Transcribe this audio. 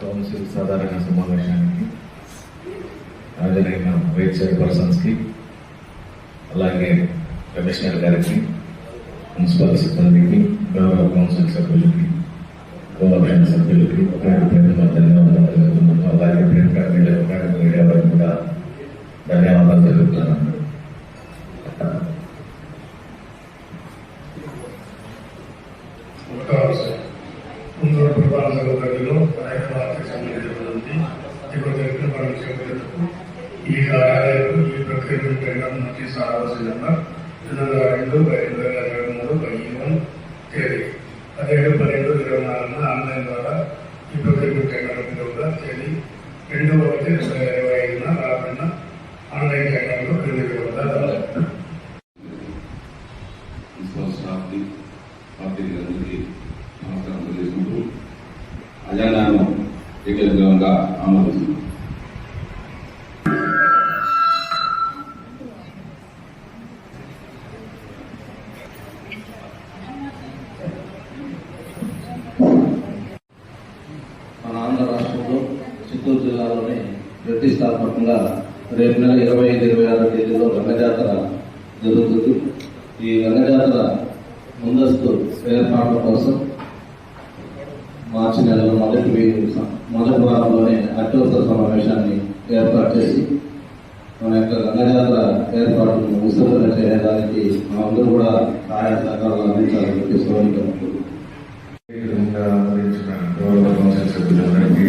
Council సాధారణ సమావేశానికి హాజరైన వైస్ చైర్పర్సన్స్కి, అలాగే కమిషనర్ గారికి, మున్సిపల్ సిబ్బందికి, గౌరవ కౌన్సిల్ సభ్యులకి, కోఆపరేషన్ సభ్యులకి పేరు ధన్యవాదాలు తెలుపుతున్నాను. అలాగే ప్రింట్ మీడియా వారికి కూడా ధన్యవాదాలు తెలుపుతున్నాను. ఈ కార్యాలయంలో ఈ ప్రక్రియ నుంచి సారవలసిందన్న 2022/2023 తేదీ 17/12/24 ఆన్లైన్ ద్వారా ఈ ప్రక్రియ టెండర్గా తేదీ 2/1/2025 రాబడిన ఆన్లైన్ టెండర్లో క్రిందికి వద్ద అజెండాను ఏకగ్రీవంగా ఆమోదిస్తున్నాం. మన ఆంధ్ర రాష్ట్రంలో చిత్తూరు జిల్లాలోని ప్రతిష్టాత్మకంగా రేపు నెల 25-26 తేదీలో రంగజాతర జరుగుతుంది. ఈ రంగజాతర ముందస్తు ఏర్పాట్ల కోసం మార్చి నెలలో మొదటి వారంలోనే అత్యవసర సమావేశాన్ని ఏర్పాటు చేసి మన యొక్క రంగజాతర ఏర్పాట్లను విస్తృతంగా చేయడానికి మనందరూ కూడా సహాయ సహకారాలు అందించాలని గౌరవ కౌన్సిల్ సభ్యులందరికీ